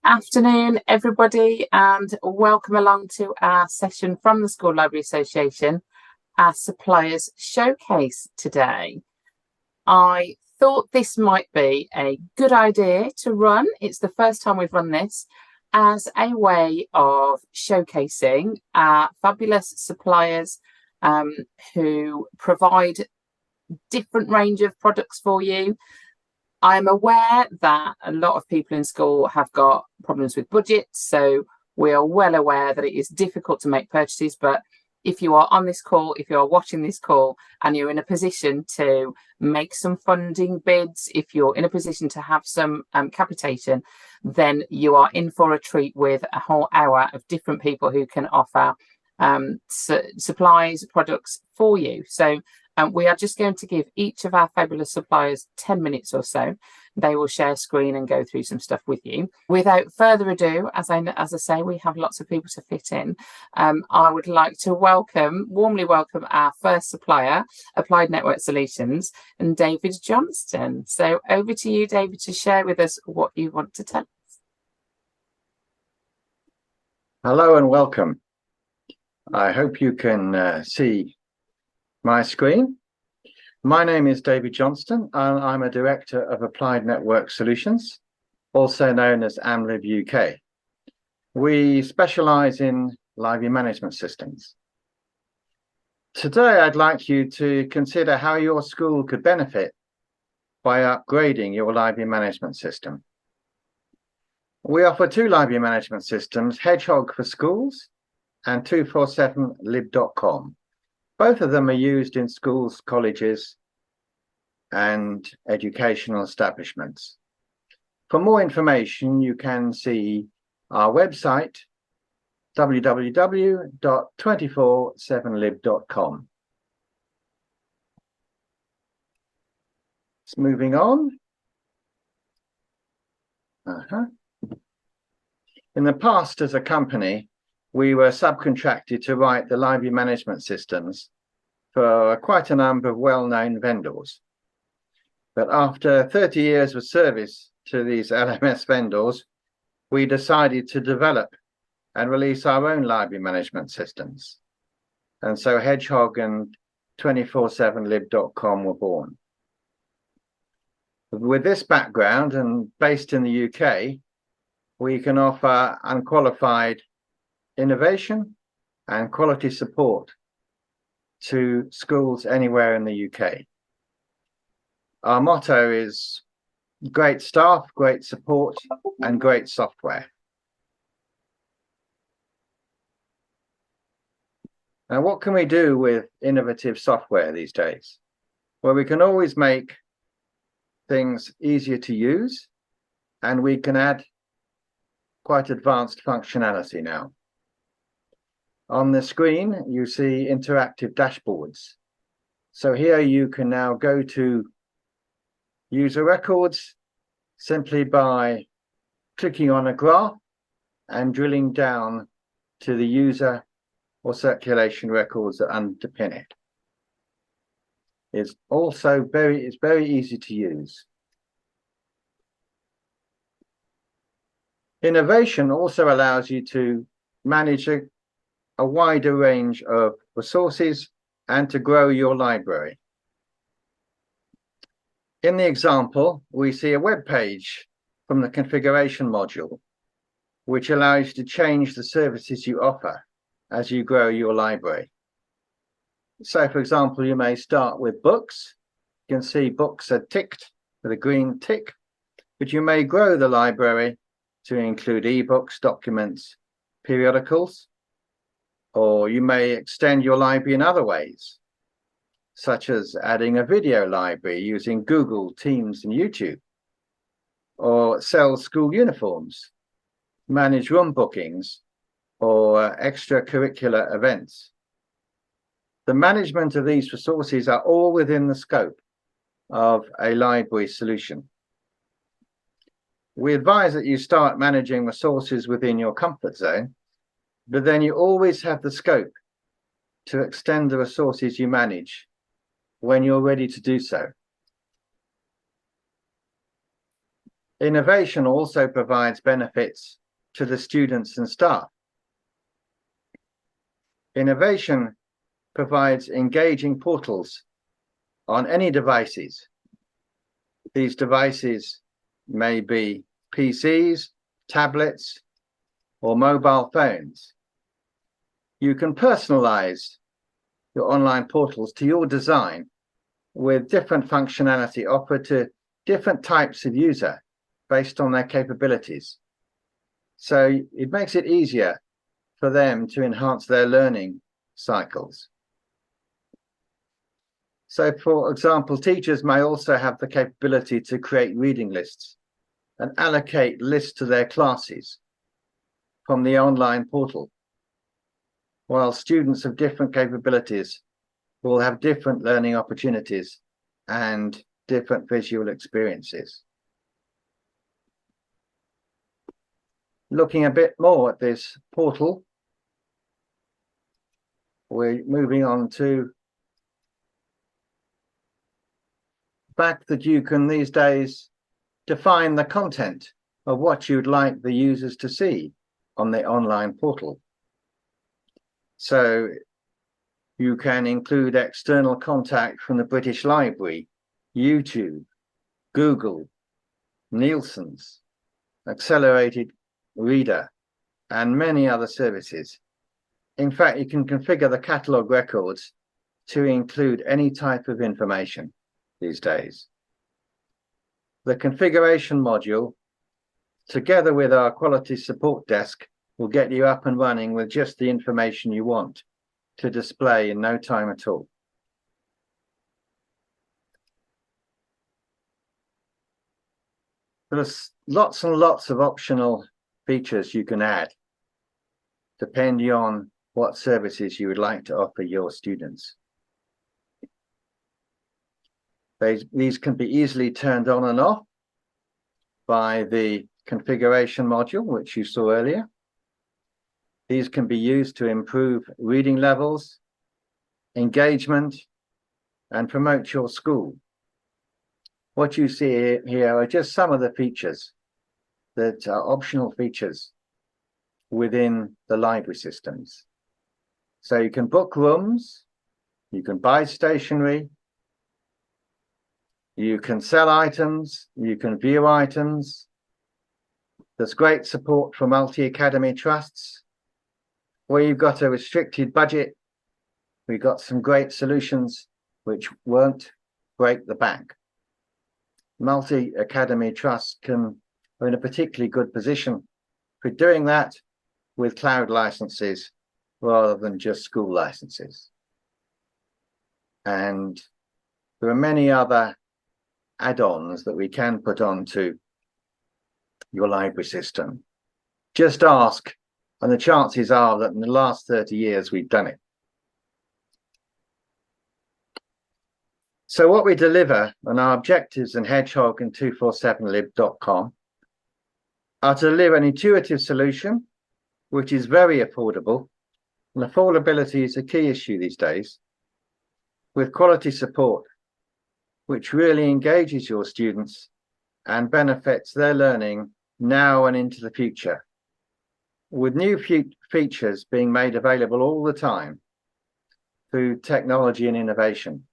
Afternoon, everybody, and welcome along to our session from the School Library Association, our Suppliers Showcase today. I thought this might be a good idea to run. It's the first time we've run this as a way of showcasing our fabulous suppliers who provide different range of products for you. I'm aware that a lot of people in school have got problems with budgets, so we are well aware that it is difficult to make purchases. But if you are on this call, if you are watching this call and you're in a position to make some funding bids, if you're in a position to have some capitation, then you are in for a treat with a whole hour of different people who can offer supplies, products for you. So we are just going to give each of our fabulous suppliers 10 minutes or so. They will share screen and go through some stuff with you. Without further ado, as I say, we have lots of people to fit in. I would like to warmly welcome our first supplier, Applied Network Solutions, and David Johnston. So over to you, David, to share with us what you want to tell us. Hello and welcome. I hope you can see my screen. My name is David Johnston, and I'm a Director of Applied Network Solutions, also known as AMLIB UK. We specialise in library management systems. Today, I'd like you to consider how your school could benefit by upgrading your library management system. We offer two library management systems, Hedgehog for schools and 247lib.com. Both of them are used in schools, colleges, and educational establishments. For more information, you can see our website, www.247lib.com. Moving on. In the past, as a company, we were subcontracted to write the library management systems for quite a number of well-known vendors. But after 30 years of service to these LMS vendors, we decided to develop and release our own library management systems. And so Hedgehog and 247lib.com were born. With this background and based in the UK, we can offer unqualified innovation and quality support to schools anywhere in the UK. Our motto is great staff, great support, and great software. Now, what can we do with innovative software these days? Well, we can always make things easier to use, and we can add quite advanced functionality now. On the screen, you see interactive dashboards. So here you can now go to user records simply by clicking on a graph and drilling down to the user or circulation records that underpin it. It's also very easy to use. Innovation also allows you to manage a wider range of resources and to grow your library. In the example, we see a web page from the configuration module, which allows you to change the services you offer as you grow your library. So, for example, you may start with books. You can see books are ticked with a green tick, but you may grow the library to include ebooks, documents, periodicals, or you may extend your library in other ways, such as adding a video library using Google, Teams, and YouTube, or sell school uniforms, manage room bookings, or extracurricular events. The management of these resources are all within the scope of a library solution. We advise that you start managing resources within your comfort zone, but then you always have the scope to extend the resources you manage when you're ready to do so. Innovation also provides benefits to the students and staff. Innovation provides engaging portals on any devices. These devices may be PCs, tablets, or mobile phones. You can personalize your online portals to your design with different functionality offered to different types of user based on their capabilities. So it makes it easier for them to enhance their learning cycles. So, for example, teachers may also have the capability to create reading lists and allocate lists to their classes from the online portal, while students of different capabilities will have different learning opportunities and different visual experiences. Looking a bit more at this portal, we're moving on to the fact that you can these days define the content of what you'd like the users to see on the online portal. So you can include external contact from the British Library, YouTube, Google, Nielsen's, Accelerated Reader, and many other services. In fact, you can configure the catalogue records to include any type of information these days. The configuration module, together with our quality support desk, will get you up and running with just the information you want to display in no time at all. There's lots and lots of optional features you can add, depending on what services you would like to offer your students. These can be easily turned on and off by the configuration module, which you saw earlier. These can be used to improve reading levels, engagement, and promote your school. What you see here are just some of the features that are optional features within the library systems. So you can book rooms, you can buy stationery, you can sell items, you can view items. There's great support for multi-academy trusts. Where you've got a restricted budget, we've got some great solutions which won't break the bank. Multi-academy trusts are in a particularly good position for doing that with cloud licenses rather than just school licenses. And there are many other add-ons that we can put onto your library system. Just ask, and the chances are that in the last 30 years we've done it. So what we deliver on our objectives in Hedgehog and 247lib.com are to deliver an intuitive solution which is very affordable, and affordability is a key issue these days, with quality support which really engages your students and benefits their learning now and into the future, with new features being made available all the time through technology and innovation.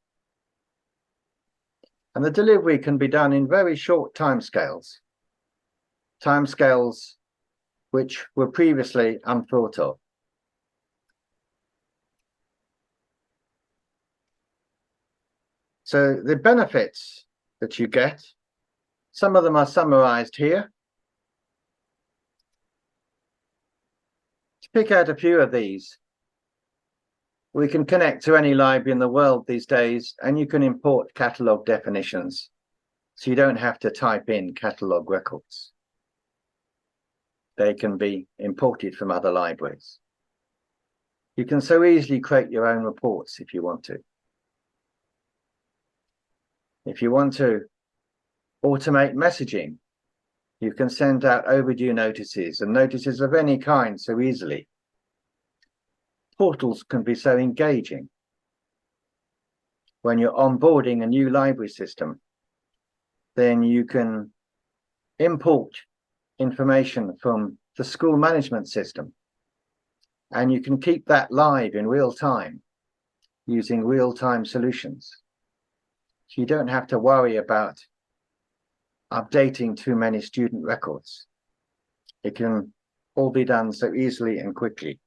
And the delivery can be done in very short timescales which were previously unthought of. So the benefits that you get, some of them are summarized here. To pick out a few of these, we can connect to any library in the world these days, and you can import catalogue definitions, so you don't have to type in catalogue records. They can be imported from other libraries. You can so easily create your own reports if you want to. If you want to automate messaging, you can send out overdue notices and notices of any kind so easily. Portals can be so engaging. When you're onboarding a new library system, then you can import information from the school management system, and you can keep that live in real time using real-time solutions. So you don't have to worry about updating too many student records. It can all be done so easily and quickly.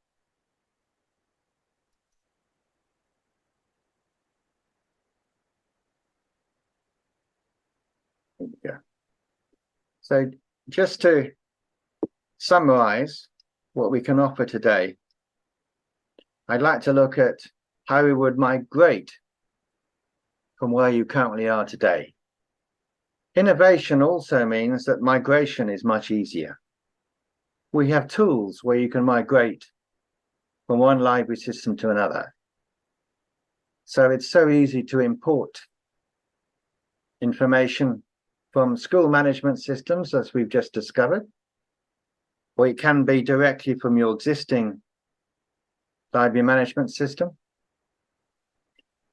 There we go. So just to summarize what we can offer today, I'd like to look at how we would migrate from where you currently are today. Innovation also means that migration is much easier. We have tools where you can migrate from one library system to another. So it's so easy to import information from school management systems, as we've just discovered, or it can be directly from your existing library management system.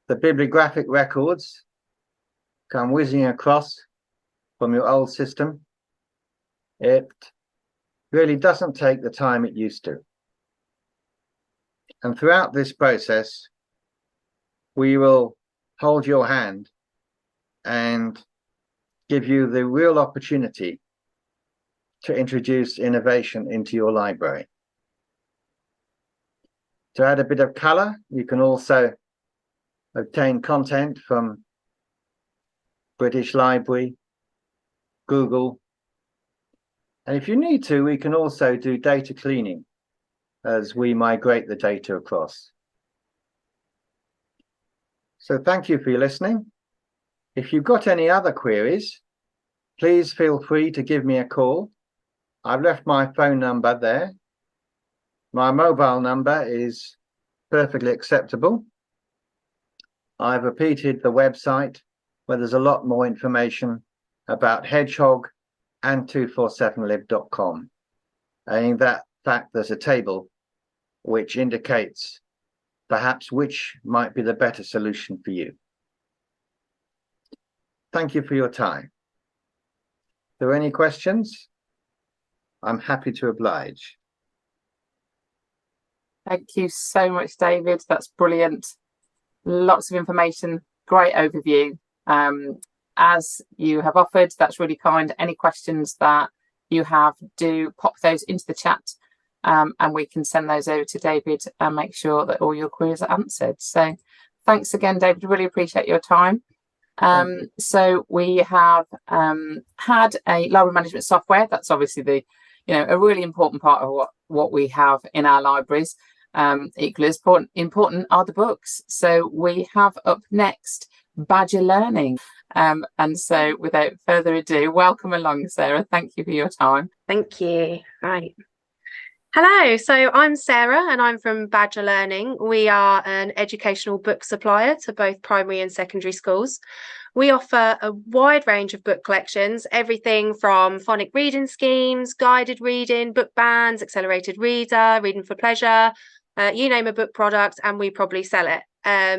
The bibliographic records come whizzing across from your old system. It really doesn't take the time it used to. And throughout this process, we will hold your hand and give you the real opportunity to introduce innovation into your library. To add a bit of color, you can also obtain content from British Library, Google, and if you need to, we can also do data cleaning as we migrate the data across. So thank you for your listening. If you've got any other queries, please feel free to give me a call. I've left my phone number there. My mobile number is perfectly acceptable. I've repeated the website where there's a lot more information about Hedgehog and 247lib.com. And in that fact, there's a table which indicates perhaps which might be the better solution for you. Thank you for your time. If there are any questions, I'm happy to oblige. Thank you so much, David. That's brilliant. Lots of information, great overview. As you have offered, that's really kind. Any questions that you have, do pop those into the chat, and we can send those over to David and make sure that all your queries are answered. So thanks again, David. Really appreciate your time. So we have had a library management software. That's obviously the, a really important part of what we have in our libraries. Equally as important are the books. So we have up next Badger Learning. And so without further ado, welcome along, Sarah. Thank you for your time. Thank you. Right. Hello, so I'm Sarah and I'm from Badger Learning. We are an educational book supplier to both primary and secondary schools. We offer a wide range of book collections, everything from phonic reading schemes, guided reading, book bands, accelerated reader, reading for pleasure, you name a book product and we probably sell it.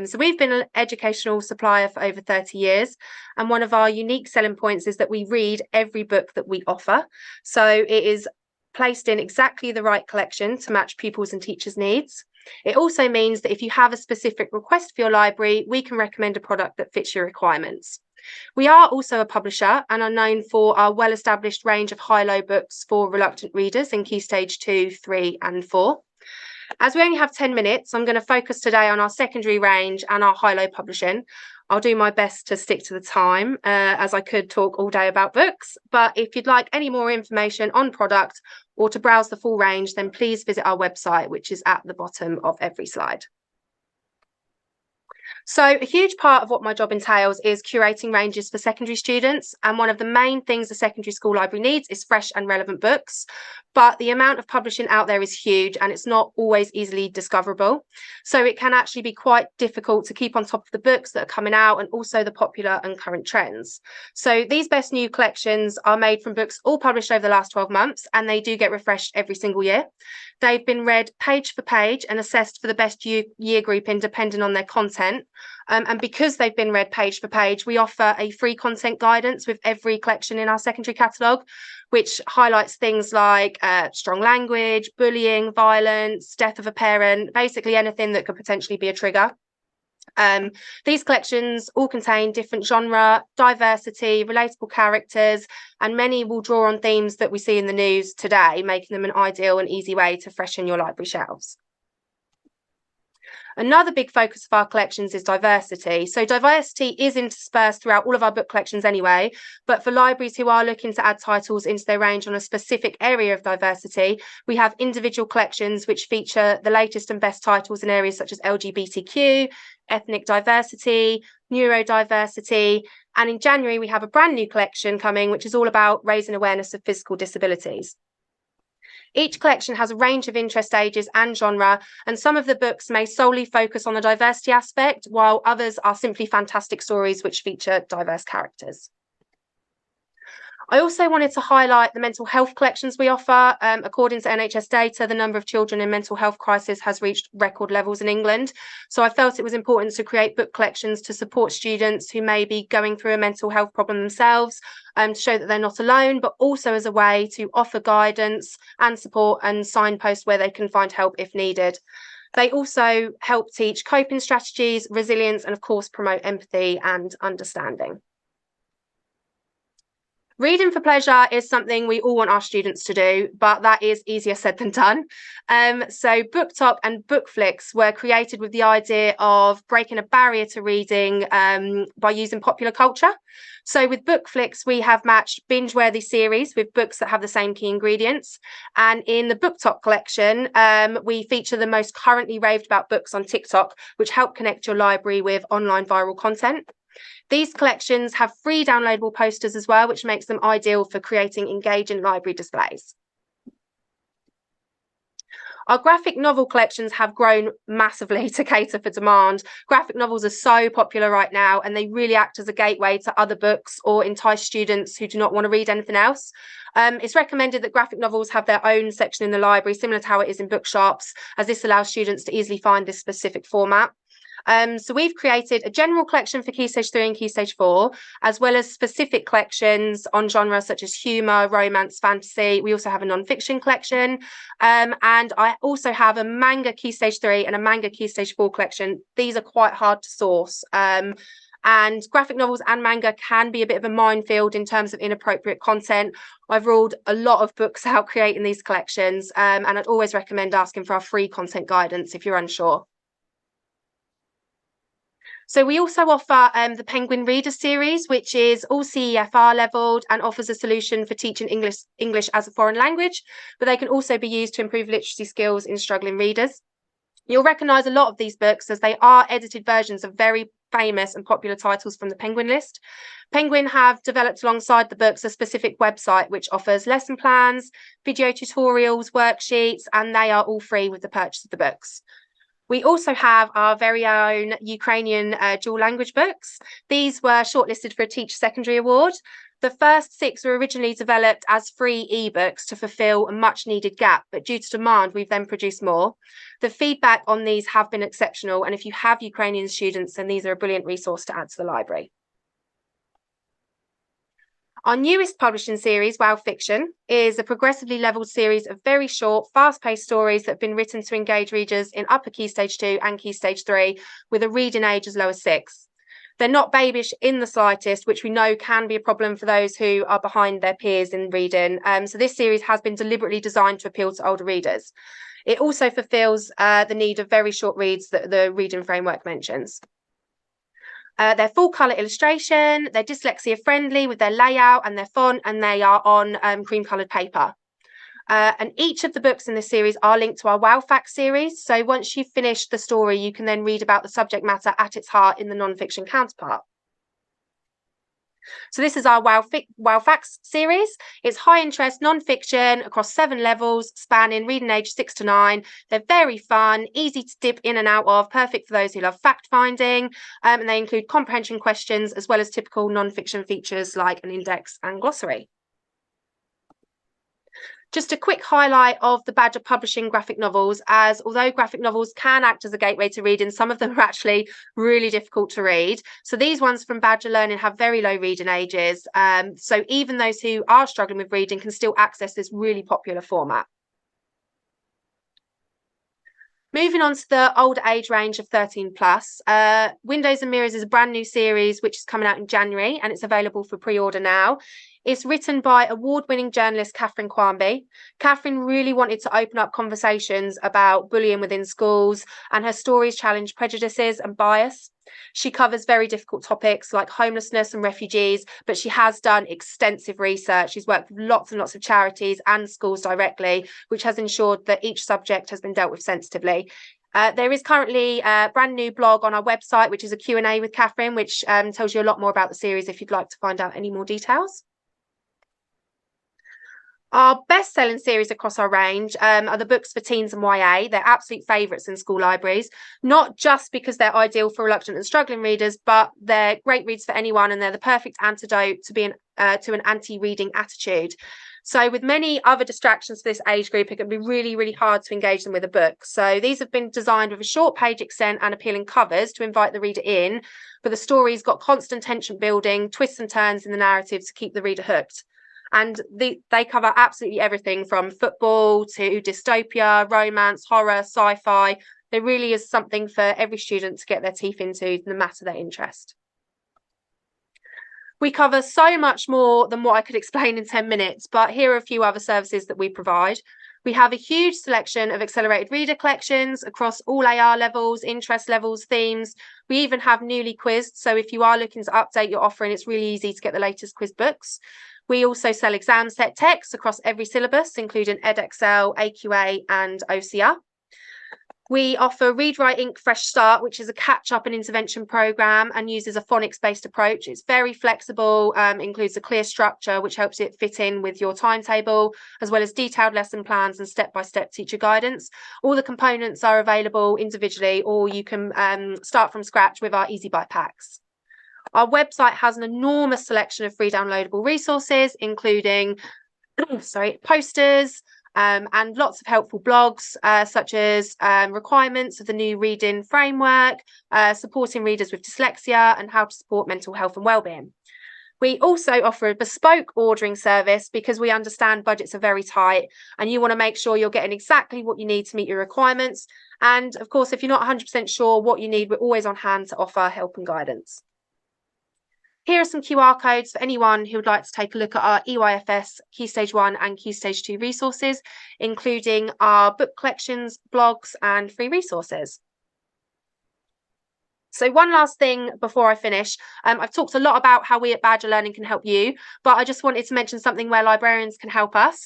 So we've been an educational supplier for over 30 years. And one of our unique selling points is that we read every book that we offer. So it is placed in exactly the right collection to match pupils' and teachers' needs. It also means that if you have a specific request for your library, we can recommend a product that fits your requirements. We are also a publisher and are known for our well-established range of high-low books for reluctant readers in Key Stage 2, 3 and 4. As we only have 10 minutes, I'm going to focus today on our secondary range and our high-low publishing. I'll do my best to stick to the time, as I could talk all day about books. But if you'd like any more information on product or to browse the full range, then please visit our website, which is at the bottom of every slide. So a huge part of what my job entails is curating ranges for secondary students. And one of the main things a secondary school library needs is fresh and relevant books. But the amount of publishing out there is huge and it's not always easily discoverable. So it can actually be quite difficult to keep on top of the books that are coming out and also the popular and current trends. So these best new collections are made from books all published over the last 12 months and they do get refreshed every single year. They've been read page for page and assessed for the best year grouping depending on their content. And because they've been read page for page, we offer a free content guidance with every collection in our secondary catalogue, which highlights things like strong language, bullying, violence, death of a parent, basically anything that could potentially be a trigger. These collections all contain different genre, diversity, relatable characters, and many will draw on themes that we see in the news today, making them an ideal and easy way to freshen your library shelves. Another big focus of our collections is diversity. So diversity is interspersed throughout all of our book collections anyway, but for libraries who are looking to add titles into their range on a specific area of diversity, we have individual collections which feature the latest and best titles in areas such as LGBTQ, ethnic diversity, neurodiversity, and in January we have a brand new collection coming which is all about raising awareness of physical disabilities. Each collection has a range of interest ages and genre, and some of the books may solely focus on the diversity aspect, while others are simply fantastic stories which feature diverse characters. I also wanted to highlight the mental health collections we offer. According to NHS data, the number of children in mental health crisis has reached record levels in England. So I felt it was important to create book collections to support students who may be going through a mental health problem themselves, to show that they're not alone, but also as a way to offer guidance and support and signpost where they can find help if needed. They also help teach coping strategies, resilience, and of course, promote empathy and understanding. Reading for pleasure is something we all want our students to do, but that is easier said than done. So BookTok and BookFlix were created with the idea of breaking a barrier to reading by using popular culture. So with BookFlix, we have matched binge-worthy series with books that have the same key ingredients. And in the BookTok collection, we feature the most currently raved about books on TikTok, which help connect your library with online viral content. These collections have free downloadable posters as well, which makes them ideal for creating engaging library displays. Our graphic novel collections have grown massively to cater for demand. Graphic novels are so popular right now, and they really act as a gateway to other books or entice students who do not want to read anything else. It's recommended that graphic novels have their own section in the library, similar to how it is in bookshops, as this allows students to easily find this specific format. So we've created a general collection for Key Stage 3 and Key Stage 4, as well as specific collections on genres such as humour, romance, fantasy. We also have a non-fiction collection. And I also have a manga Key Stage 3 and a manga Key Stage 4 collection. These are quite hard to source. And graphic novels and manga can be a bit of a minefield in terms of inappropriate content. I've ruled a lot of books out creating these collections, and I'd always recommend asking for our free content guidance if you're unsure. So we also offer the Penguin Reader series, which is all CEFR levelled and offers a solution for teaching English as a foreign language, but they can also be used to improve literacy skills in struggling readers. You'll recognise a lot of these books as they are edited versions of very famous and popular titles from the Penguin list. Penguin have developed alongside the books a specific website which offers lesson plans, video tutorials, worksheets, and they are all free with the purchase of the books. We also have our very own Ukrainian dual language books. These were shortlisted for a Teach Secondary Award. The first 6 were originally developed as free ebooks to fulfil a much needed gap, but due to demand, we've then produced more. The feedback on these have been exceptional, and if you have Ukrainian students, then these are a brilliant resource to add to the library. Our newest publishing series, Wow Fiction, is a progressively levelled series of very short, fast-paced stories that have been written to engage readers in upper Key Stage 2 and Key Stage 3 with a reading age as low as 6. They're not babyish in the slightest, which we know can be a problem for those who are behind their peers in reading. So this series has been deliberately designed to appeal to older readers. It also fulfills the need of very short reads that the reading framework mentions. They're full colour illustration, they're dyslexia friendly with their layout and their font, and they are on cream coloured paper. And each of the books in this series are linked to our Wow Facts series. So once you've finished the story, you can then read about the subject matter at its heart in the non-fiction counterpart. So this is our Wow Facts series. It's high interest non-fiction across 7 levels, spanning reading age 6 to 9. They're very fun, easy to dip in and out of, perfect for those who love fact finding. And they include comprehension questions as well as typical non-fiction features like an index and glossary. Just a quick highlight of the Badger Publishing graphic novels, as although graphic novels can act as a gateway to reading, some of them are actually really difficult to read. So these ones from Badger Learning have very low reading ages. So even those who are struggling with reading can still access this really popular format. Moving on to the older age range of 13 plus, Windows and Mirrors is a brand new series which is coming out in January, and it's available for pre-order now. It's written by award-winning journalist Catherine Quamby. Catherine really wanted to open up conversations about bullying within schools, and her stories challenge prejudices and bias. She covers very difficult topics like homelessness and refugees, but she has done extensive research. She's worked with lots and lots of charities and schools directly, which has ensured that each subject has been dealt with sensitively. There is currently a brand new blog on our website, which is a Q&A with Catherine, which tells you a lot more about the series if you'd like to find out any more details. Our best-selling series across our range are the books for teens and YA. They're absolute favourites in school libraries, not just because they're ideal for reluctant and struggling readers, but they're great reads for anyone, and they're the perfect antidote to an anti-reading attitude. So with many other distractions for this age group, it can be really, really hard to engage them with a book. So these have been designed with a short page extent and appealing covers to invite the reader in, but the story's got constant tension building, twists and turns in the narrative to keep the reader hooked. And they cover absolutely everything from football to dystopia, romance, horror, sci-fi. There really is something for every student to get their teeth into, no matter their interest. We cover so much more than what I could explain in 10 minutes, but here are a few other services that we provide. We have a huge selection of accelerated reader collections across all AR levels, interest levels, themes. We even have newly quizzed, so if you are looking to update your offering, it's really easy to get the latest quiz books. We also sell exam set texts across every syllabus, including Edexcel, AQA and OCR. We offer Read Write Inc Fresh Start, which is a catch-up and intervention programme and uses a phonics-based approach. It's very flexible, includes a clear structure, which helps it fit in with your timetable, as well as detailed lesson plans and step-by-step teacher guidance. All the components are available individually, or you can start from scratch with our Easy Buy packs. Our website has an enormous selection of free downloadable resources, including posters and lots of helpful blogs, such as requirements of the new reading framework, supporting readers with dyslexia, and how to support mental health and wellbeing. We also offer a bespoke ordering service because we understand budgets are very tight and you want to make sure you're getting exactly what you need to meet your requirements. And of course, if you're not 100% sure what you need, we're always on hand to offer help and guidance. Here are some QR codes for anyone who would like to take a look at our EYFS Key Stage 1 and Key Stage 2 resources, including our book collections, blogs, and free resources. So one last thing before I finish, I've talked a lot about how we at Badger Learning can help you, but I just wanted to mention something where librarians can help us.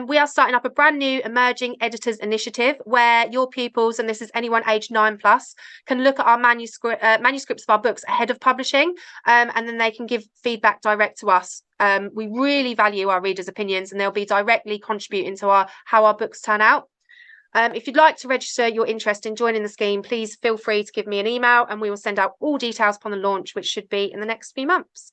We are starting up a brand new Emerging Editors Initiative where your pupils, and this is anyone aged 9+, can look at our manuscripts of our books ahead of publishing, and then they can give feedback direct to us. We really value our readers' opinions, and they'll be directly contributing to how our books turn out. If you'd like to register your interest in joining the scheme, please feel free to give me an email and we will send out all details upon the launch, which should be in the next few months.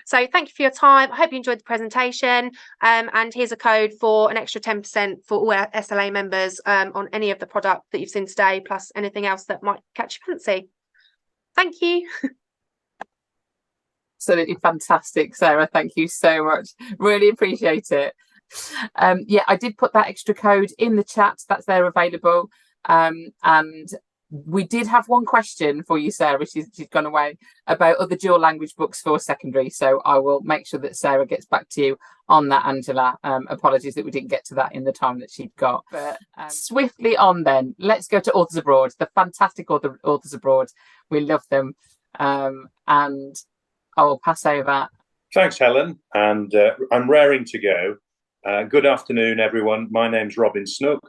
So thank you for your time. I hope you enjoyed the presentation. And here's a code for an extra 10% for all our SLA members on any of the product that you've seen today, plus anything else that might catch your fancy. Thank you. Absolutely fantastic, Sarah. Thank you so much. Really appreciate it. Yeah, I did put that extra code in the chat. That's there available. And we did have one question for you, Sarah. She's gone away, about other dual language books for secondary. So I will make sure that Sarah gets back to you on that, Angela. Apologies that we didn't get to that in the time that she'd got. But swiftly on then, let's go to Authors Abroad, the fantastic Authors Abroad. We love them. And I will pass over. Thanks, Helen. And I'm raring to go. Good afternoon, everyone. My name's Robin Snook,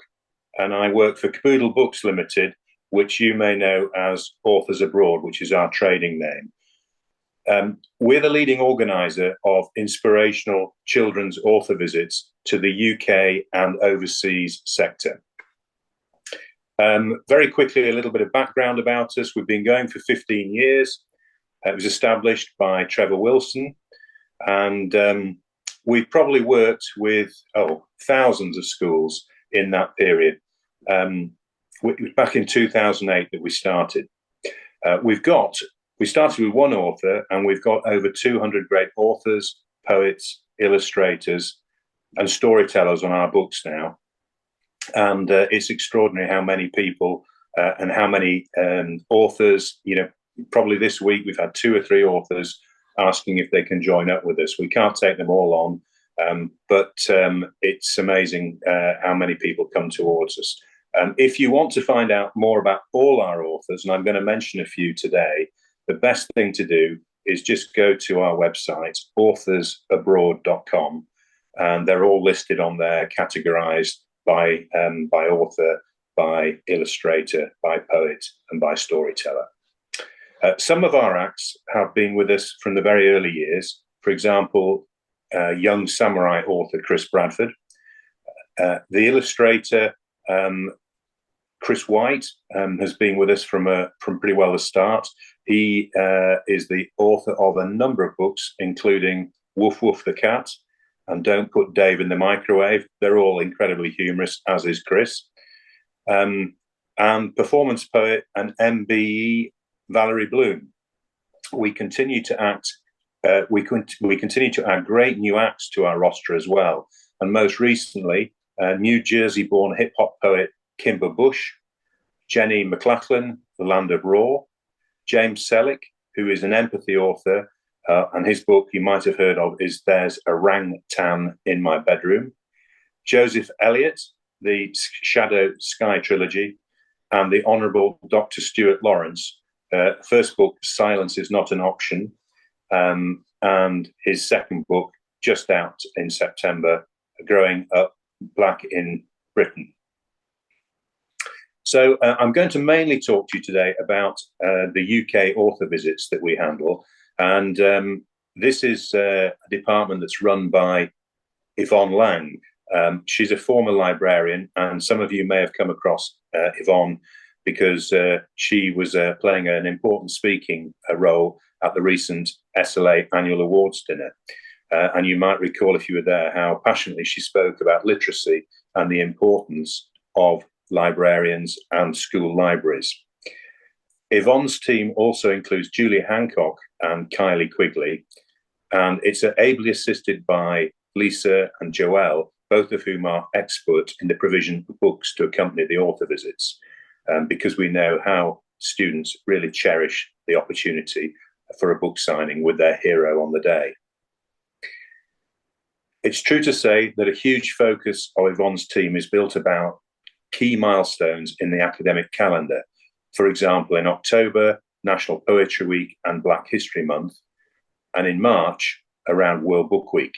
and I work for Caboodle Books Limited, which you may know as Authors Abroad, which is our trading name. We're the leading organiser of inspirational children's author visits to the UK and overseas sector. Very quickly, a little bit of background about us. We've been going for 15 years. It was established by Trevor Wilson, and we've probably worked with thousands of schools in that period. It was back in 2008 that we started. We started with one author, and we've got over 200 great authors, poets, illustrators, and storytellers on our books now. And it's extraordinary how many people and how many authors, probably this week we've had 2 or 3 authors asking if they can join up with us. We can't take them all on, but it's amazing how many people come towards us. If you want to find out more about all our authors, and I'm going to mention a few today, the best thing to do is just go to our website, authorsabroad.com, and they're all listed on there, categorized by author, by illustrator, by poet, and by storyteller. Some of our acts have been with us from the very early years. For example, young samurai author Chris Bradford, the illustrator Chris White has been with us from pretty well the start. He is the author of a number of books, including Woof Woof the Cat and Don't Put Dave in the Microwave. They're all incredibly humorous, as is Chris. And performance poet and MBE Valerie Bloom. We continue to act. We continue to add great new acts to our roster as well. And most recently, New Jersey-born hip-hop poet Kimber Bush, Jenny McLachlan, The Land of Raw, James Selick, who is an empathy author, and his book you might have heard of is There's a Rang-Tan in My Bedroom, Joseph Elliott, the Shadow Sky trilogy, and the Honourable Dr. Stuart Lawrence. First book, Silence is Not an Option, and his second book, just out in September, Growing Up Black in Britain. So I'm going to mainly talk to you today about the UK author visits that we handle. And this is a department that's run by Yvonne Lang. She's a former librarian, and some of you may have come across Yvonne because she was playing an important speaking role at the recent SLA annual awards dinner. And you might recall, if you were there, how passionately she spoke about literacy and the importance of librarians and school libraries. Yvonne's team also includes Julia Hancock and Kylie Quigley, and it's ably assisted by Lisa and Joelle, both of whom are expert in the provision of books to accompany the author visits, because we know how students really cherish the opportunity for a book signing with their hero on the day. It's true to say that a huge focus of Yvonne's team is built about key milestones in the academic calendar. For example, in October, National Poetry Week and Black History Month, and in March, around World Book Week.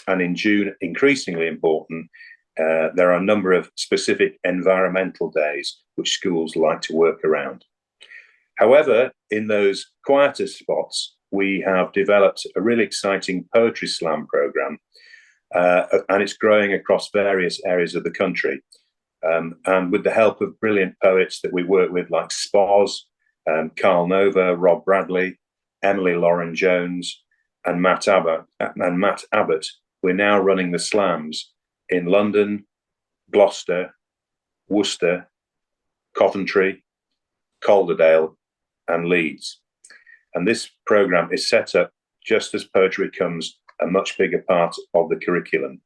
And in June, increasingly important, there are a number of specific environmental days which schools like to work around. However, in those quieter spots, we have developed a really exciting poetry slam program, and it's growing across various areas of the country. And with the help of brilliant poets that we work with, like Spoz, Carl Nova, Rob Bradley, Emily Lauren Jones, and Matt Abbott, we're now running the slams in London, Gloucester, Worcester, Coventry, Calderdale, and Leeds. And this program is set up just as poetry becomes a much bigger part of the curriculum.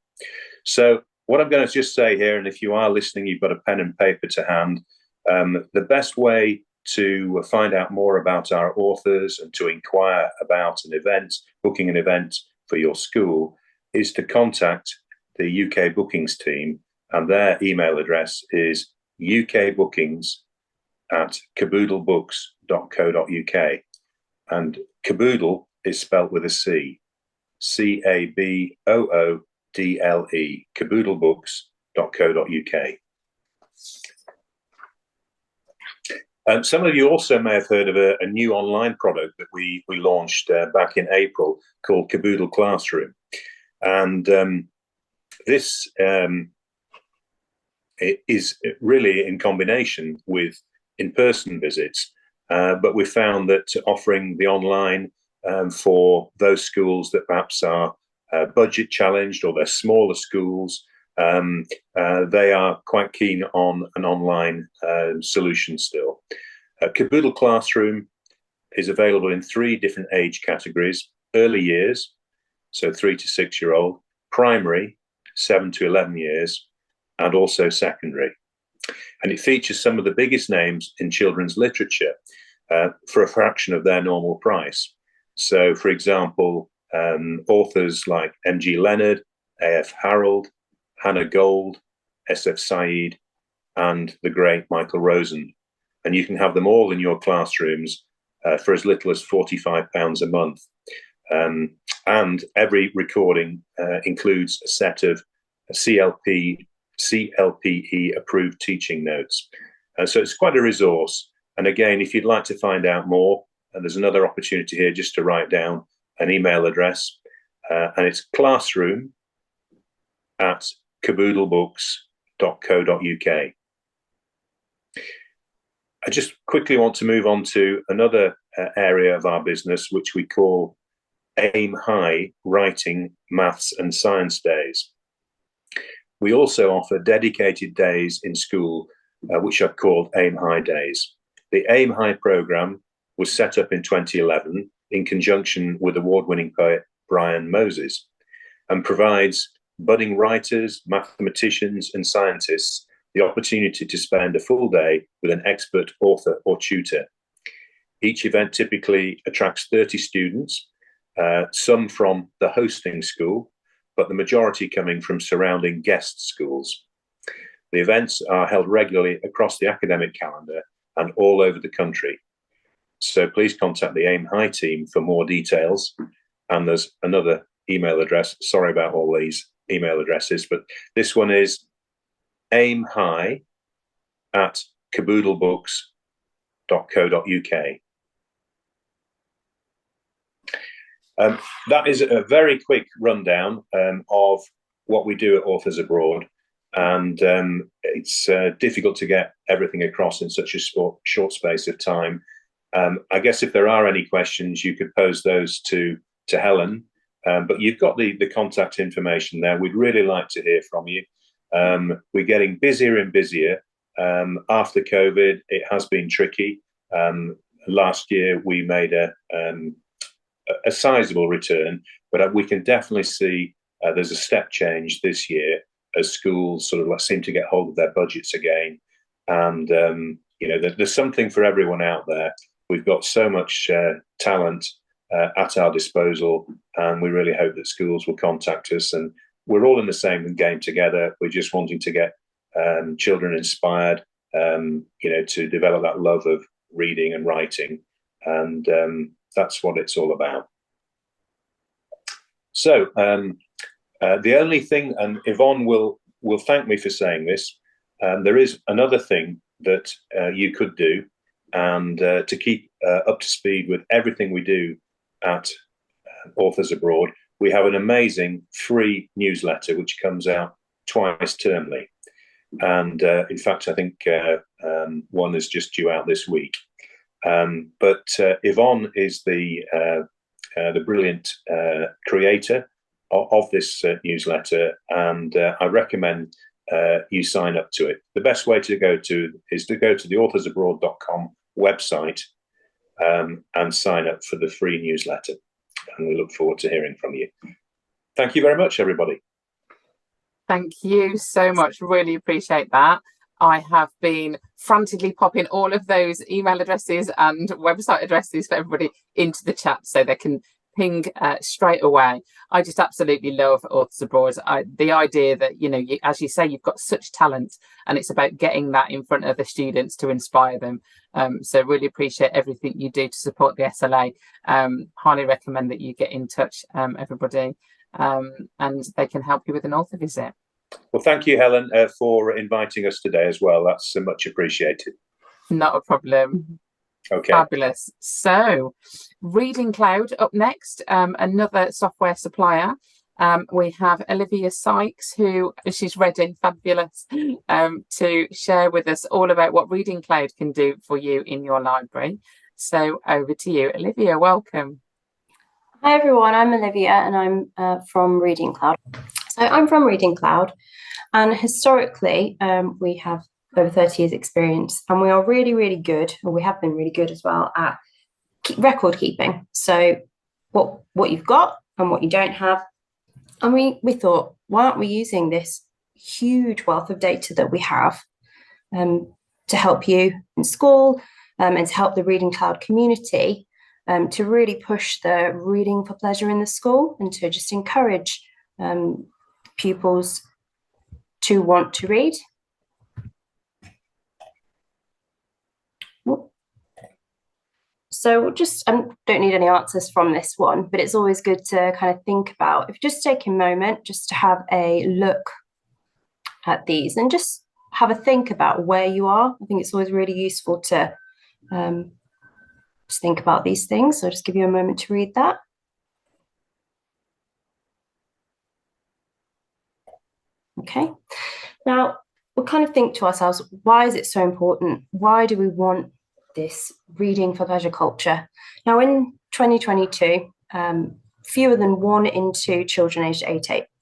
So what I'm going to just say here, and if you are listening, you've got a pen and paper to hand, the best way to find out more about our authors and to inquire about an event, booking an event for your school, is to contact the UK Bookings team, and their email address is ukbookings@caboodlebooks.co.uk. And Caboodle is spelt with a C, CABOODLE, caboodlebooks.co.uk. Some of you also may have heard of a new online product that we launched back in April called Caboodle Classroom. And this is really in combination with in-person visits, but we found that offering the online for those schools that perhaps are budget challenged or they're smaller schools, they are quite keen on an online solution still. Caboodle Classroom is available in 3 different age categories: early years, so 3 to 6 year old, primary, 7 to 11 years, and also secondary. And it features some of the biggest names in children's literature for a fraction of their normal price. So, for example, authors like M.G. Leonard, A.F. Harold, Hannah Gold, S.F. Said, and the great Michael Rosen. And you can have them all in your classrooms for as little as £45 a month. And every recording includes a set of CLPE approved teaching notes. So it's quite a resource. And again, if you'd like to find out more, and there's another opportunity here just to write down an email address, and it's classroom@caboodlebooks.co.uk. I just quickly want to move on to another area of our business, which we call Aim High Writing, Maths and Science Days. We also offer dedicated days in school, which are called Aim High Days. The Aim High programme was set up in 2011 in conjunction with award-winning poet Brian Moses, and provides budding writers, mathematicians and scientists the opportunity to spend a full day with an expert author or tutor. Each event typically attracts 30 students, some from the hosting school, but the majority coming from surrounding guest schools. The events are held regularly across the academic calendar and all over the country. So please contact the Aim High team for more details. And there's another email address. Sorry about all these email addresses, but this one is aimhigh@caboodlebooks.co.uk. That is a very quick rundown of what we do at Authors Abroad. And it's difficult to get everything across in such a short space of time. I guess if there are any questions, you could pose those to Helen, but you've got the contact information there. We'd really like to hear from you. We're getting busier and busier. After COVID, it has been tricky. Last year, we made a sizable return, but we can definitely see there's a step change this year as schools sort of seem to get hold of their budgets again. And, there's something for everyone out there. We've got so much talent at our disposal, and we really hope that schools will contact us. And we're all in the same game together. We're just wanting to get children inspired, to develop that love of reading and writing. And that's what it's all about. So the only thing, and Yvonne will thank me for saying this, there is another thing that you could do, and to keep up to speed with everything we do at Authors Abroad, we have an amazing free newsletter which comes out twice termly. And in fact, I think one is just due out this week. But Yvonne is the brilliant creator of this newsletter, and I recommend you sign up to it. The best way to go to is to go to the authorsabroad.com website and sign up for the free newsletter. And we look forward to hearing from you. Thank you very much, everybody. Thank you so much. Really appreciate that. I have been frantically popping all of those email addresses and website addresses for everybody into the chat so they can ping straight away. I just absolutely love Authors Abroad. The idea that, as you say, you've got such talent, and it's about getting that in front of the students to inspire them. So really appreciate everything you do to support the SLA. Highly recommend that you get in touch, everybody, and they can help you with an author visit. Well, thank you, Helen, for inviting us today as well. That's much appreciated. Not a problem. Okay. Fabulous. So, Reading Cloud up next, another software supplier. We have Olivia Sykes, who she's ready, fabulous, to share with us all about what Reading Cloud can do for you in your library. So over to you, Olivia. Welcome. Hi everyone, I'm Olivia and I'm from Reading Cloud. So I'm from Reading Cloud, and historically we have over 30 years experience, and we are really, really good, or we have been really good as well, at record keeping. So what you've got and what you don't have. And we thought, why aren't we using this huge wealth of data that we have to help you in school and to help the Reading Cloud community to really push the reading for pleasure in the school, and to just encourage pupils to want to read. So just don't need any answers from this one, but it's always good to kind of think about, if you just take a moment just to have a look at these and just have a think about where you are. I think it's always really useful to just think about these things. So I'll just give you a moment to read that. Okay, now we'll kind of think to ourselves, why is it so important? Why do we want this reading for pleasure culture? Now in 2022, fewer than 1 in 2 children aged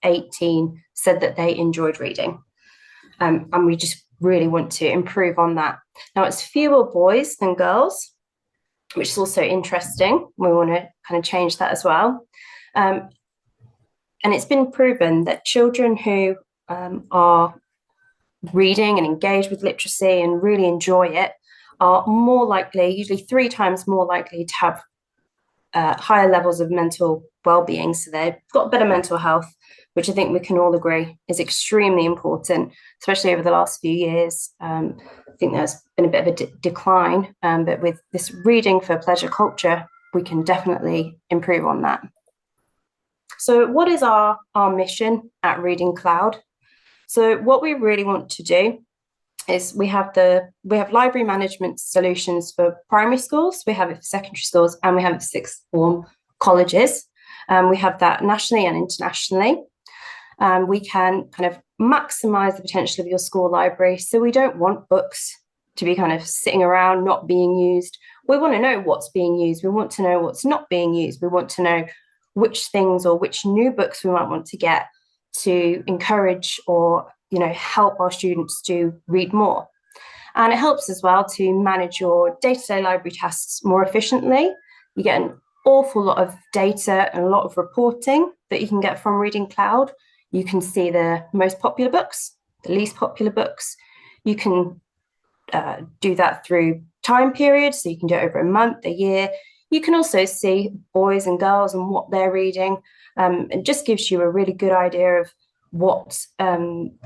18 said that they enjoyed reading. And we just really want to improve on that. Now it's fewer boys than girls, which is also interesting. We want to kind of change that as well. And it's been proven that children who are reading and engaged with literacy and really enjoy it are more likely, usually 3 times more likely, to have higher levels of mental well-being. So they've got better mental health, which I think we can all agree is extremely important, especially over the last few years. I think there's been a bit of a decline, but with this reading for pleasure culture, we can definitely improve on that. So what is our mission at Reading Cloud? So what we really want to do is we have library management solutions for primary schools, we have it for secondary schools, and we have it for sixth form colleges. We have that nationally and internationally. We can kind of maximize the potential of your school library. So we don't want books to be kind of sitting around not being used. We want to know what's being used. We want to know what's not being used. We want to know which things or which new books we might want to get to encourage or help our students to read more. And it helps as well to manage your day-to-day library tasks more efficiently. You get an awful lot of data and a lot of reporting that you can get from Reading Cloud. You can see the most popular books, the least popular books. You can do that through time periods, so you can do it over a month, a year. You can also see boys and girls and what they're reading. It just gives you a really good idea of what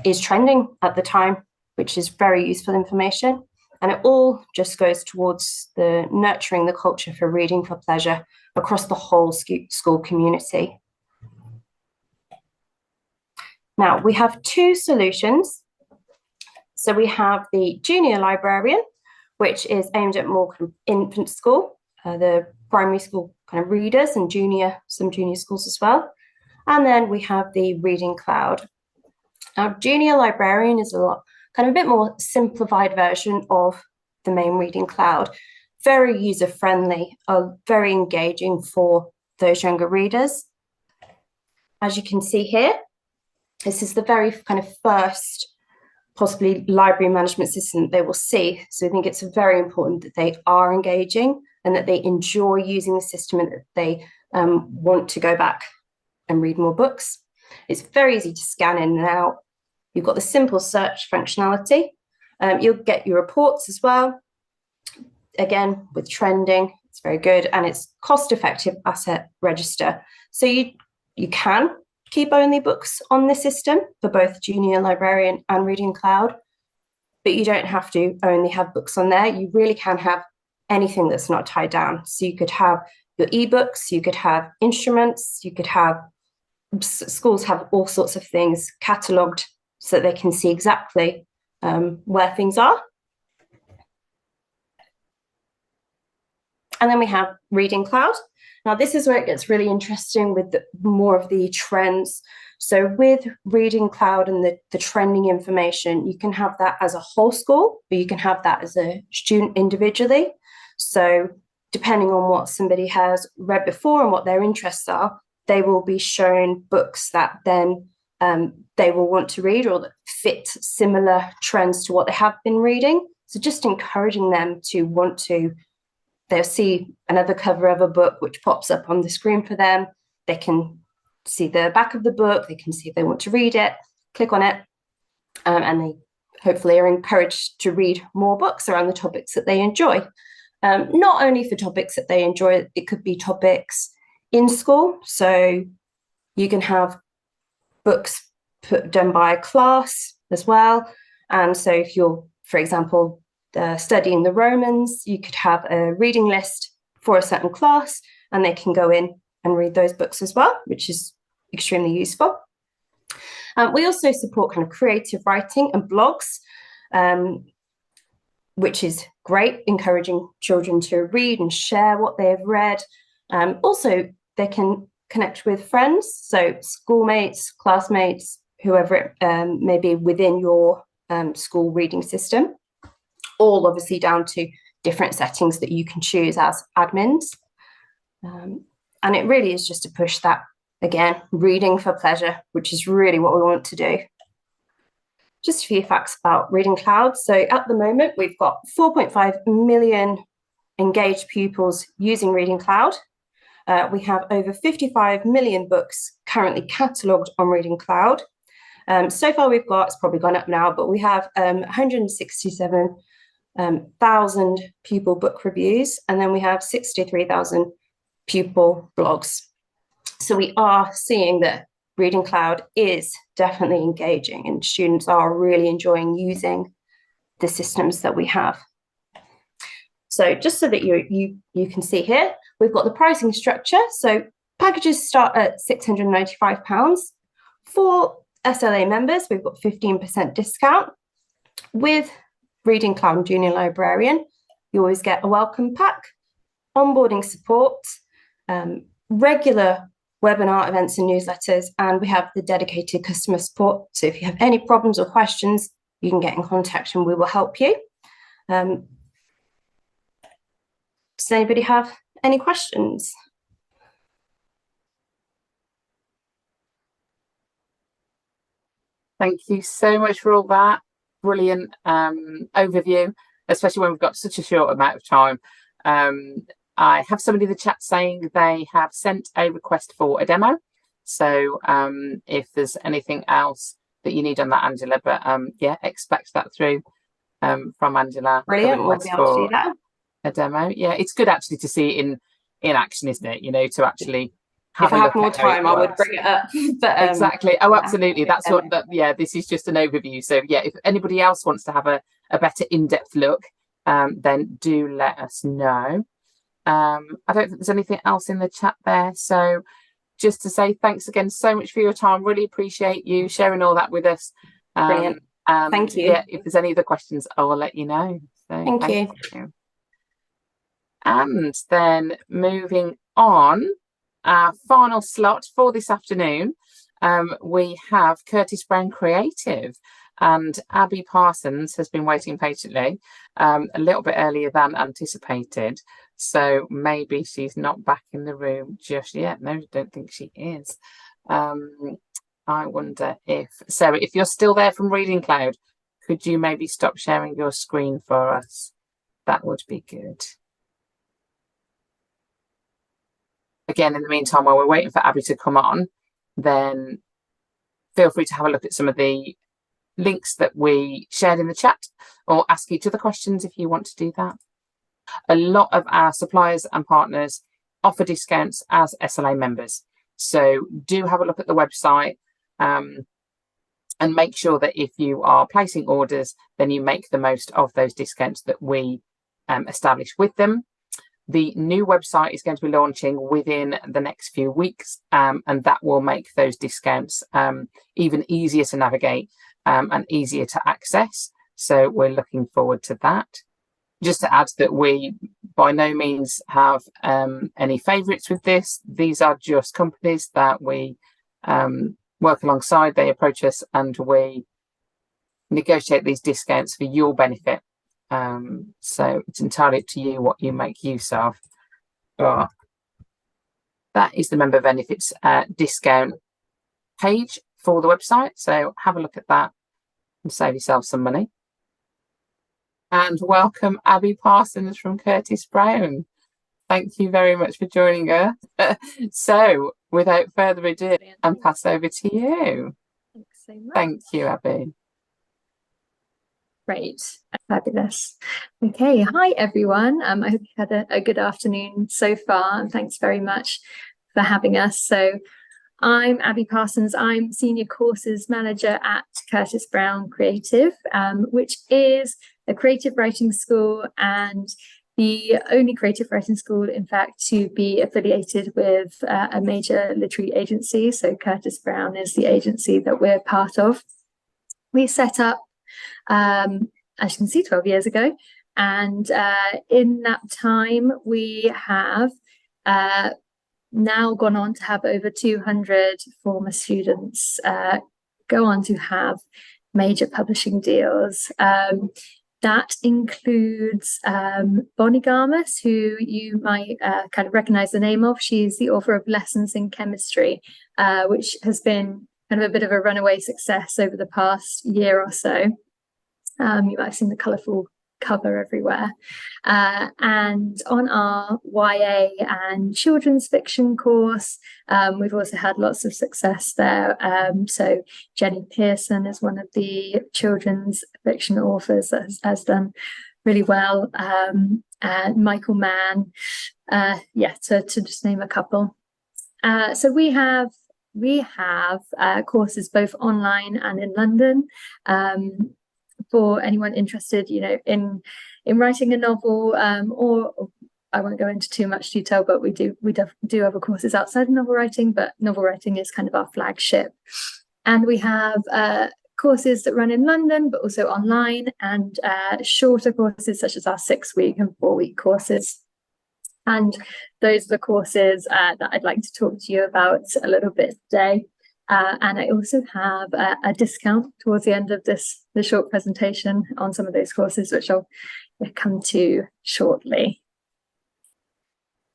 is trending at the time, which is very useful information. And it all just goes towards the nurturing the culture for reading for pleasure across the whole school community. Now, we have 2 solutions. So we have the junior librarian, which is aimed at more kind of infant school, the primary school kind of readers, and some junior schools as well. And then we have the Reading Cloud. Now, junior librarian is a bit more simplified version of the main Reading Cloud. Very user-friendly, very engaging for those younger readers. As you can see here, this is the very kind of first possibly library management system that they will see. So I think it's very important that they are engaging and that they enjoy using the system, and that they want to go back and read more books. It's very easy to scan in and out. You've got the simple search functionality. You'll get your reports as well. Again, with trending, it's very good, and it's cost-effective asset register. So you can keep only books on the system for both junior librarian and Reading Cloud, but you don't have to only have books on there. You really can have anything that's not tied down. So you could have your ebooks, you could have instruments, you could have, schools have all sorts of things catalogued so that they can see exactly where things are. And then we have Reading Cloud. Now, this is where it gets really interesting with more of the trends. So with Reading Cloud and the trending information, you can have that as a whole school, or you can have that as a student individually. So depending on what somebody has read before and what their interests are, they will be shown books that then they will want to read or that fit similar trends to what they have been reading. So just encouraging them to want to, they'll see another cover of a book which pops up on the screen for them. They can see the back of the book, they can see if they want to read it, click on it, and they hopefully are encouraged to read more books around the topics that they enjoy. Not only for topics that they enjoy, it could be topics in school. So you can have books done by a class as well. And so if you're, for example, studying the Romans, you could have a reading list for a certain class, and they can go in and read those books as well, which is extremely useful. We also support kind of creative writing and blogs, which is great, encouraging children to read and share what they have read. Also, they can connect with friends, so schoolmates, classmates, whoever it may be within your school reading system, all obviously down to different settings that you can choose as admins. And it really is just to push that, again, reading for pleasure, which is really what we want to do. Just a few facts about Reading Cloud. So at the moment, we've got 4.5 million engaged pupils using Reading Cloud. We have over 55 million books currently catalogued on Reading Cloud. So far we've got, it's probably gone up now, but we have 167,000 pupil book reviews, and then we have 63,000 pupil blogs. So we are seeing that Reading Cloud is definitely engaging, and students are really enjoying using the systems that we have. So just so that you can see here, we've got the pricing structure. So packages start at £695. For SLA members, we've got 15% discount. With Reading Cloud and Junior Librarian, you always get a welcome pack, onboarding support, regular webinar events and newsletters, and we have the dedicated customer support. So if you have any problems or questions, you can get in contact and we will help you. Does anybody have any questions? Thank you so much for all that brilliant overview, especially when we've got such a short amount of time. I have somebody in the chat saying they have sent a request for a demo. So if there's anything else that you need on that, Angela, but yeah, expect that through from Angela. Brilliant, we'll be able to do that. A demo. Yeah, it's good actually to see it in action, isn't it? You know, to actually if I had more time, I would bring it up. But, exactly. Oh, absolutely. That's what. Yeah, this is just an overview. So yeah, if anybody else wants to have a better in-depth look, then do let us know. I don't think there's anything else in the chat there. So just to say thanks again so much for your time. Really appreciate you sharing all that with us. Brilliant. Thank you. Yeah, if there's any other questions, I will let you know. So, thank you. And then moving on, our final slot for this afternoon, we have Curtis Brown Creative, and Abby Parsons has been waiting patiently, a little bit earlier than anticipated. So maybe she's not back in the room just yet. No, I don't think she is. I wonder if, Sarah, if you're still there from Reading Cloud, could you maybe stop sharing your screen for us? That would be good. Again, in the meantime, while we're waiting for Abby to come on, then feel free to have a look at some of the links that we shared in the chat, or ask each other questions if you want to do that. A lot of our suppliers and partners offer discounts as SLA members. So do have a look at the website and make sure that if you are placing orders, then you make the most of those discounts that we establish with them. The new website is going to be launching within the next few weeks, and that will make those discounts even easier to navigate and easier to access. So we're looking forward to that. Just to add that we by no means have any favourites with this. These are just companies that we work alongside. They approach us and we negotiate these discounts for your benefit. So it's entirely up to you what you make use of. Sure. That is the member benefits discount page for the website. So have a look at that and save yourself some money. And welcome Abby Parsons from Curtis Brown. Thank you very much for joining us. So without further ado, I'll pass over to you. Thanks so much. Thank you, Abby. Great, fabulous. Okay, hi everyone. I hope you had a good afternoon so far, and thanks very much for having us. So I'm Abby Parsons. I'm Senior Courses Manager at Curtis Brown Creative, which is a creative writing school and the only creative writing school, in fact, to be affiliated with a major literary agency. So Curtis Brown is the agency that we're part of. We set up, as you can see, 12 years ago. And in that time, we have now gone on to have over 200 former students go on to have major publishing deals. That includes Bonnie Garmus, who you might kind of recognize the name of. She's the author of Lessons in Chemistry, which has been kind of a bit of a runaway success over the past year or so. You might have seen the colourful cover everywhere. And on our YA and children's fiction course, we've also had lots of success there. So Jenny Pearson is one of the children's fiction authors that has done really well. And Michael Mann, to just name a couple. So we have courses both online and in London. For anyone interested, in writing a novel, or I won't go into too much detail, but we do have courses outside of novel writing, but novel writing is kind of our flagship. And we have courses that run in London, but also online, and shorter courses such as our 6-week and 4-week courses. And those are the courses that I'd like to talk to you about a little bit today. And I also have a discount towards the end of the short presentation on some of those courses, which I'll come to shortly.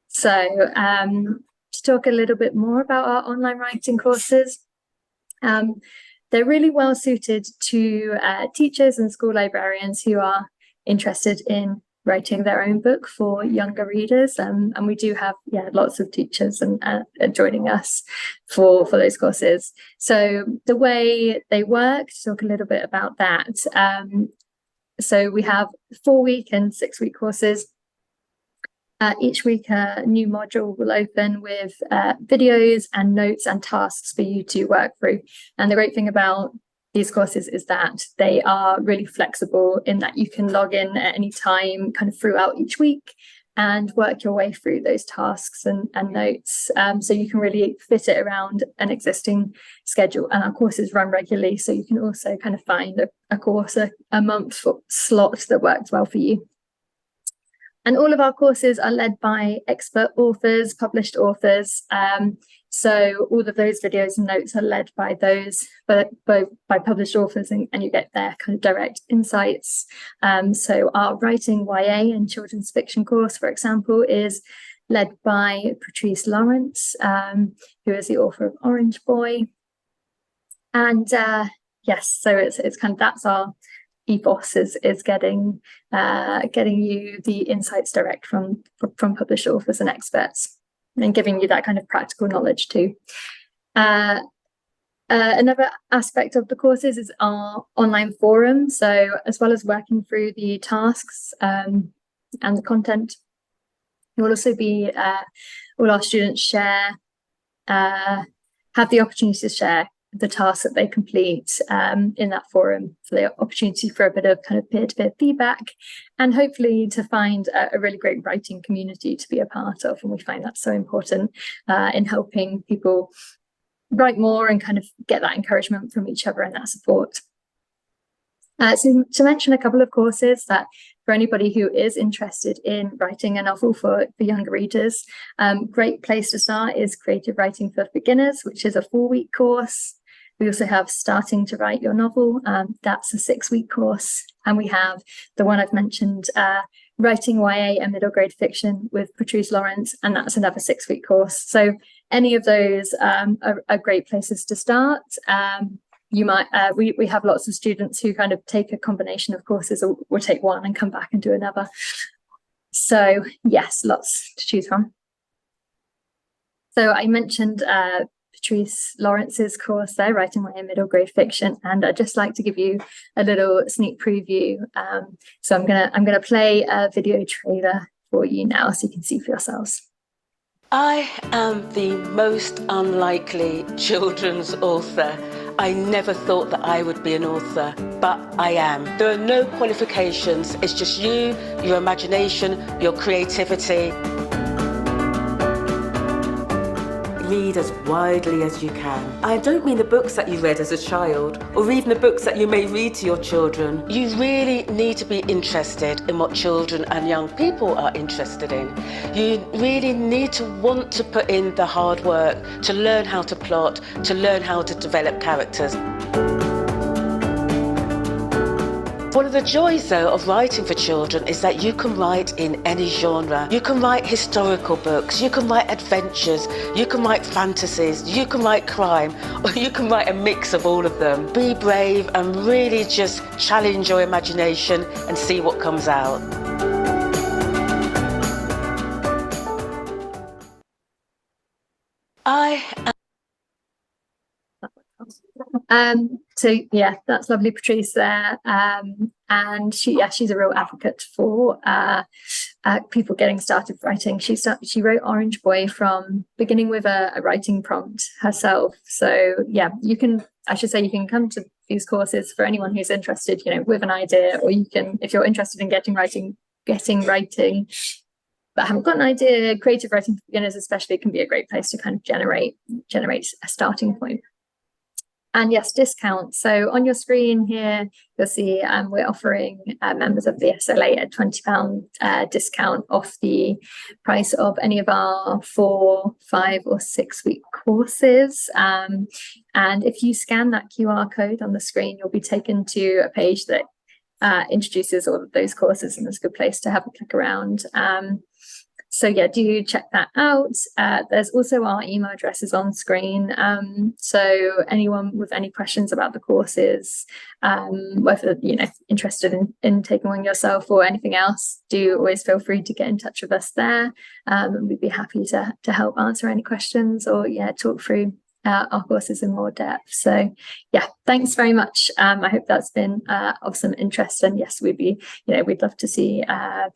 So to talk a little bit more about our online writing courses, they're really well suited to teachers and school librarians who are interested in writing their own book for younger readers, and we do have lots of teachers and joining us for those courses. So the way they work, to talk a little bit about that. So we have 4-week and 6-week courses. Each week a new module will open with videos and notes and tasks for you to work through. And the great thing about these courses is that they are really flexible in that you can log in at any time kind of throughout each week and work your way through those tasks and notes. So you can really fit it around an existing schedule, and our courses run regularly. So you can also kind of find a course a month slot that works well for you. And all of our courses are led by expert authors, published authors. So all of those videos and notes are led by those, but by published authors, and you get their kind of direct insights. So our writing YA and children's fiction course, for example, is led by Patrice Lawrence, who is the author of Orange Boy. And yes, so it's kind of, that's our ethos, is getting you the insights direct from published authors and experts, and giving you that kind of practical knowledge too. Another aspect of the courses is our online forum. So as well as working through the tasks and the content, it will also be all our students have the opportunity to share the tasks that they complete in that forum, for the opportunity for a bit of kind of peer-to-peer feedback, and hopefully to find a really great writing community to be a part of. And we find that so important in helping people write more and kind of get that encouragement from each other and that support. So to mention a couple of courses that for anybody who is interested in writing a novel for younger readers, great place to start is Creative Writing for Beginners, which is a 4-week course. We also have Starting to Write Your Novel. That's a 6-week course. And we have the one I've mentioned, writing YA and middle grade fiction with Patrice Lawrence, and that's another 6-week course. So any of those are great places to start. You might we have lots of students who kind of take a combination of courses, or take one and come back and do another. So yes, lots to choose from. So I mentioned Patrice Lawrence's course there, writing YA middle grade fiction, and I'd just like to give you a little sneak preview. So I'm gonna play a video trailer for you now, so you can see for yourselves. I am the most unlikely children's author. I never thought that I would be an author, but I am. There are no qualifications. It's just you, your imagination, your creativity. Read as widely as you can. I don't mean the books that you read as a child, or even the books that you may read to your children. You really need to be interested in what children and young people are interested in. You really need to want to put in the hard work to learn how to plot, to learn how to develop characters. One of the joys, though, of writing for children is that you can write in any genre. You can write historical books, you can write adventures, you can write fantasies, you can write crime, or you can write a mix of all of them. Be brave and really just challenge your imagination and see what comes out. So yeah, that's lovely Patrice there, and she's a real advocate for people getting started writing. She wrote Orange Boy from beginning with a writing prompt herself. So yeah, you can come to these courses for anyone who's interested, with an idea, or you can, if you're interested in getting writing, but haven't got an idea. Creative writing for beginners especially can be a great place to kind of generate a starting point. And yes, discounts. So on your screen here, you'll see we're offering members of the SLA a £20 discount off the price of any of our 4, 5 or 6 week courses. And if you scan that QR code on the screen, you'll be taken to a page that introduces all of those courses, and it's a good place to have a click around. So yeah, do check that out. There's also our email addresses on screen. So anyone with any questions about the courses, whether interested in taking one yourself or anything else, do always feel free to get in touch with us there. And we'd be happy to help answer any questions, or talk through our courses in more depth. So yeah, thanks very much. I hope that's been of some interest, and yes, we'd love to see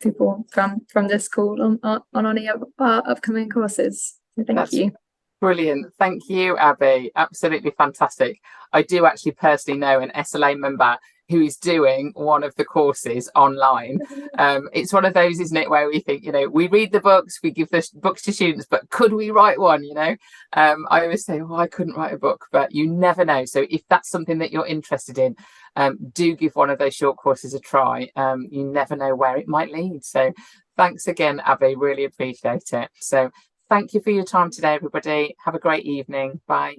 people from the school on any of our upcoming courses. So thank you. Brilliant. Thank you, Abby. Absolutely fantastic. I do actually personally know an SLA member who is doing one of the courses online. It's one of those, isn't it, where we think, we read the books, we give the books to students, but could we write one? I always say, I couldn't write a book, but you never know. So if that's something that you're interested in, do give one of those short courses a try. You never know where it might lead. So thanks again, Abby. Really appreciate it. So thank you for your time today, everybody. Have a great evening. Bye.